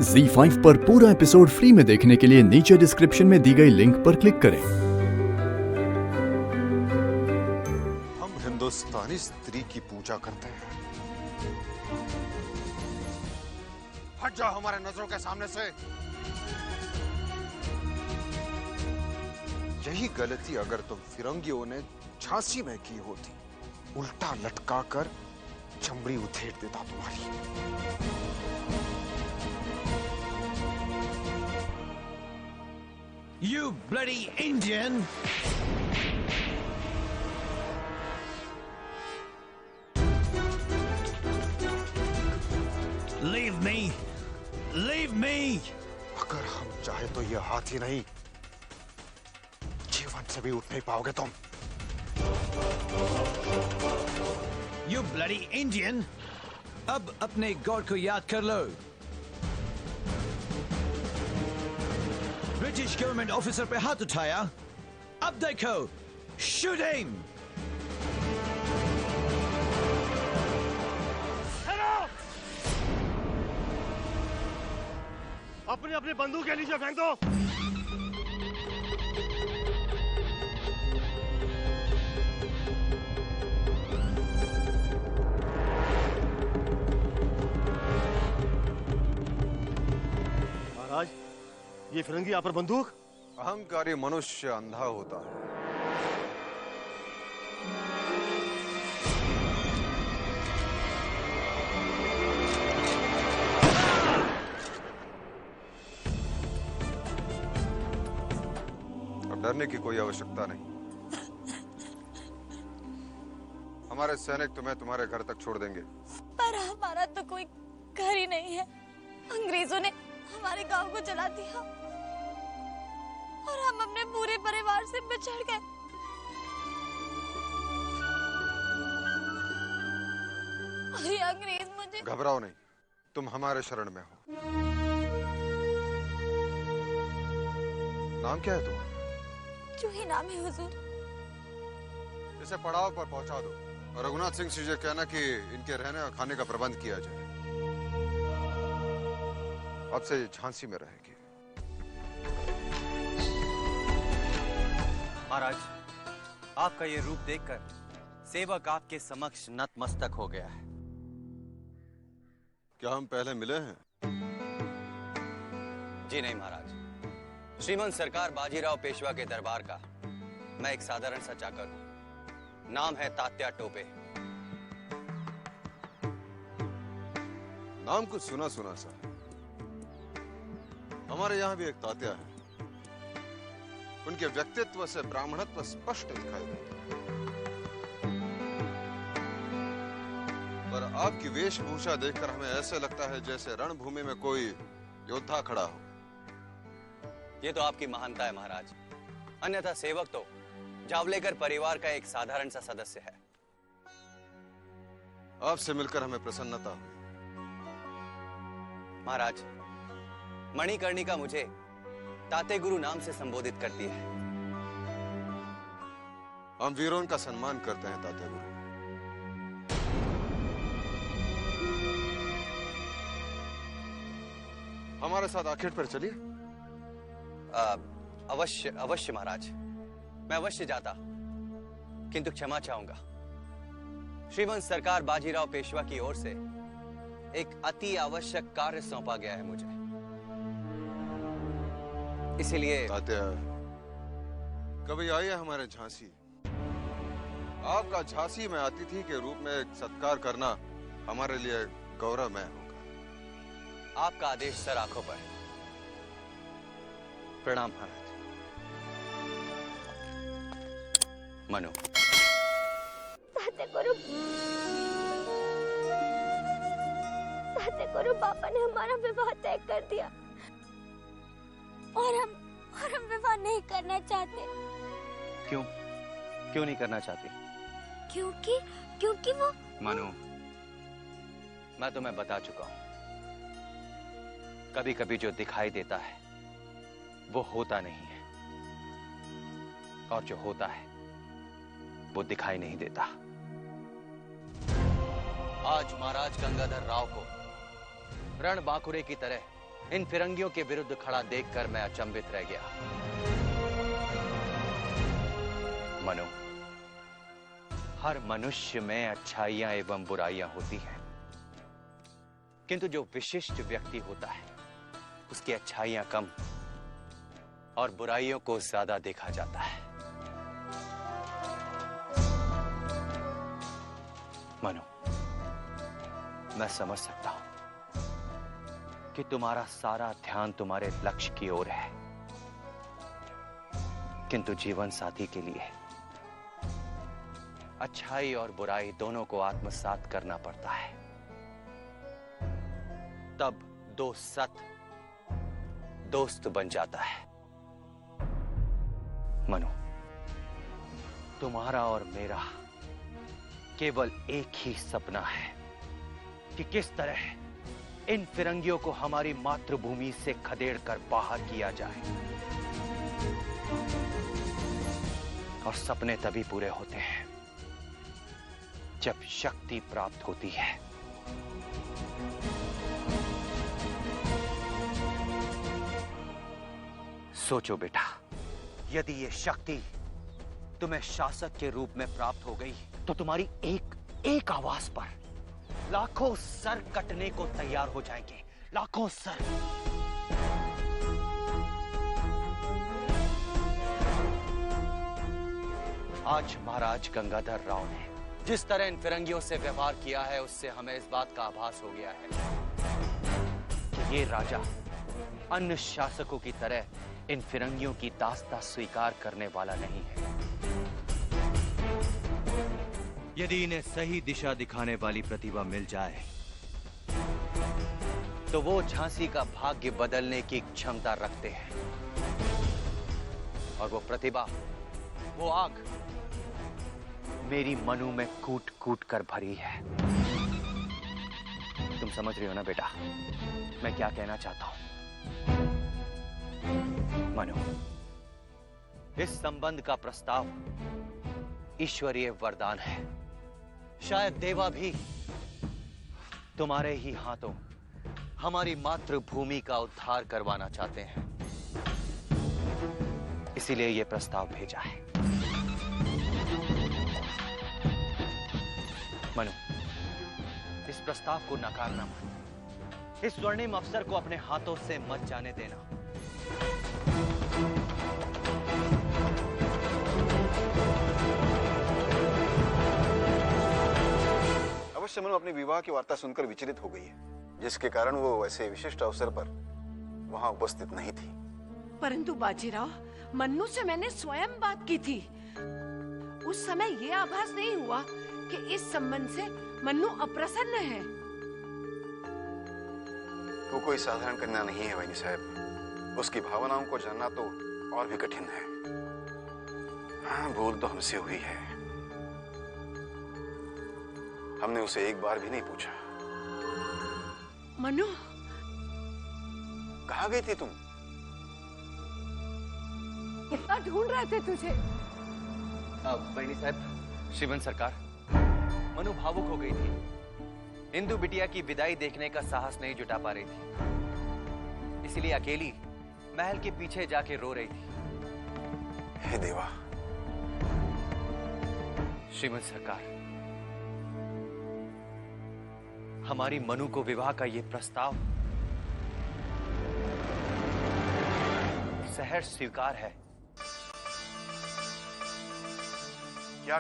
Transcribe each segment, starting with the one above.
ZEE5 पर पूरा episode free में देखने के लिए नीचे डिस्क्रिप्शन में दी गई लिंक पर क्लिक करें। हम हिंदुस्तानी स्त्री की पूजा करते हैं। हट जाओ हमारे नजरों के सामने से। यही गलती अगर तुम फिरंगियों ने झांसी में की होती, उल्टा लटका कर चमड़ी उधेड़ देता तुम्हारी। You bloody Indian! Leave me! Leave me! अगर हम चाहे तो ये हाथी नहीं, जीवन से भी उठ नहीं पाओगे तुम। You bloody Indian! अब अपने गॉड को याद कर लो। ब्रिटिश गवर्नमेंट ऑफिसर पे हाथ उठाया, अब देखो, शूट हिम! अपनी अपनी बंदूक के नीचे फेंक दो। महाराज, ये फिरंगी यहाँ पर बंदूक। अहंकारी मनुष्य अंधा होता है। अब डरने की कोई आवश्यकता नहीं। हमारे सैनिक तुम्हें तुम्हारे घर तक छोड़ देंगे। पर हमारा तो कोई घर ही नहीं है। अंग्रेजों ने हमारे गांव को जला दिया और हम अपने पूरे परिवार से बिछड़ गए। ये अंग्रेज मुझे। घबराओ नहीं, तुम हमारे शरण में हो। नाम क्या है तुम्हारा? जो ही नाम है हुजूर। इसे पड़ाव पर पहुंचा दो और रघुनाथ सिंह से कहना कि इनके रहने और खाने का प्रबंध किया जाए। अब से झांसी में रहेगी। महाराज, आपका ये रूप देखकर सेवक आपके समक्ष नतमस्तक हो गया है। क्या हम पहले मिले हैं? जी नहीं महाराज, श्रीमंत सरकार बाजीराव पेशवा के दरबार का मैं एक साधारण सा चाकर हूं। नाम है तात्या टोपे। नाम कुछ सुना सुना सा। हमारे यहाँ भी एक तात्या है। उनके व्यक्तित्व से ब्राह्मणत्व स्पष्ट दिखाई देता है। पर आपकी वेशभूषा देखकर हमें ऐसे लगता है जैसे रणभूमि में कोई योद्धा खड़ा हो। ये तो आपकी महानता है महाराज, अन्यथा सेवक तो जावलेकर परिवार का एक साधारण सा सदस्य है। आपसे मिलकर हमें प्रसन्नता हुई। महाराज, मणिकर्णिका मुझे ताते गुरु नाम से संबोधित करती है। हम वीरों का सम्मान करते हैं ताते गुरु। हमारे साथ आखेट पर चलिए। अवश्य अवश्य महाराज, मैं अवश्य जाता, किंतु क्षमा चाहूंगा। श्रीमंत सरकार बाजीराव पेशवा की ओर से एक अति आवश्यक कार्य सौंपा गया है मुझे, इसीलिए। तात्या, कभी आइए हमारे झांसी। आपका झांसी में अतिथि के रूप में एक सत्कार करना हमारे लिए गौरवमय होगा। आपका आदेश सर आंखों पर। प्रणाम महाराज। मनु, ताते गुरु पापा ने हमारा विवाह तय कर दिया और हम विवाह नहीं करना चाहते। क्यों? क्यों नहीं करना चाहती? क्योंकि वो। मनु, मैं तुम्हें बता चुका हूं, कभी कभी जो दिखाई देता है वो होता नहीं है, और जो होता है वो दिखाई नहीं देता। आज महाराज गंगाधर राव को रण बांकुरे की तरह इन फिरंगियों के विरुद्ध खड़ा देखकर मैं अचंभित रह गया। मनु, हर मनुष्य में अच्छाइयां एवं बुराइयां होती हैं, किंतु जो विशिष्ट व्यक्ति होता है उसकी अच्छाइयां कम और बुराइयों को ज्यादा देखा जाता है। मनु, मैं समझ सकता हूं कि तुम्हारा सारा ध्यान तुम्हारे लक्ष्य की ओर है, किंतु जीवन साथी के लिए अच्छाई और बुराई दोनों को आत्मसात करना पड़ता है, तब दो सत दोस्त बन जाता है। मनु, तुम्हारा और मेरा केवल एक ही सपना है कि किस तरह इन फिरंगियों को हमारी मातृभूमि से खदेड़कर बाहर किया जाए। और सपने तभी पूरे होते हैं जब शक्ति प्राप्त होती है। सोचो बेटा, यदि ये शक्ति तुम्हें शासक के रूप में प्राप्त हो गई तो तुम्हारी एक आवाज पर लाखों सर कटने को तैयार हो जाएंगे, लाखों सर। आज महाराज गंगाधर राव ने जिस तरह इन फिरंगियों से व्यवहार किया है, उससे हमें इस बात का आभास हो गया है कि ये राजा अन्य शासकों की तरह इन फिरंगियों की दास्ता स्वीकार करने वाला नहीं है। यदि इन्हें सही दिशा दिखाने वाली प्रतिभा मिल जाए तो वो झांसी का भाग्य बदलने की क्षमता रखते हैं, और वो प्रतिभा, वो आग मेरी मनु में कूट कूट कर भरी है। तुम समझ रही हो ना बेटा मैं क्या कहना चाहता हूं? मनु, इस संबंध का प्रस्ताव ईश्वरीय वरदान है। शायद देवा भी तुम्हारे ही हाथों हमारी मातृभूमि का उद्धार करवाना चाहते हैं, इसीलिए यह प्रस्ताव भेजा है। मनु, इस प्रस्ताव को नकारना मत। इस स्वर्णिम अवसर को अपने हाथों से मत जाने देना। अवश्य मनु अपनी विवाह की वार्ता सुनकर विचलित हो गई है, जिसके कारण वो ऐसे विशिष्ट अवसर पर वहां उपस्थित नहीं थी। परंतु बाजीराव, मन्नू से मैंने स्वयं बात की थी। उस समय यह आभास नहीं हुआ कि इस संबंध से मन्नू अप्रसन्न है। वो कोई साधारण कन्या नहीं है वाहिनी साहब, उसकी भावनाओं को जानना तो और भी कठिन है। हाँ, भूल तो हमसे हुई है, हमने उसे एक बार भी नहीं पूछा। मनु, कहाँ गई थी तुम? कितना ढूंढ रहे थे तुझे। बहनी साहब, श्रीमन सरकार, मनु भावुक हो गई थी। इंदु बिटिया की विदाई देखने का साहस नहीं जुटा पा रही थी, इसलिए अकेली महल के पीछे जाके रो रही थी। हे देवा। श्रीमन सरकार, हमारी मनु को विवाह का यह प्रस्ताव सहर्ष स्वीकार है। क्या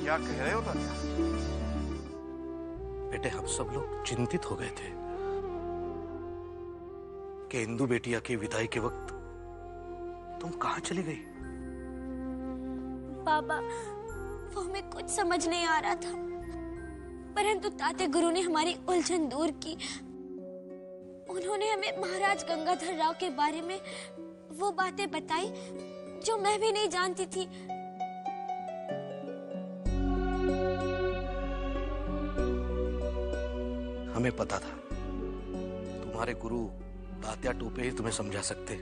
क्या कह रहे हो तात्या? बेटे, हम सब लोग चिंतित हो गए थे कि इंदु बेटिया की विदाई के वक्त तुम कहां चली गई। बाबा, वो हमें कुछ समझ नहीं आ रहा था, परंतु ताते गुरु ने हमारी उलझन दूर की। उन्होंने हमें महाराज गंगाधर राव के बारे में वो बातें बताई जो मैं भी नहीं जानती थी। हमें पता था तुम्हारे गुरु तात्या टोपे ही तुम्हें समझा सकते।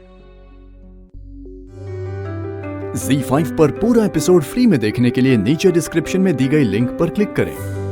ZEE5 पर पूरा एपिसोड फ्री में देखने के लिए नीचे डिस्क्रिप्शन में दी गई लिंक पर क्लिक करें।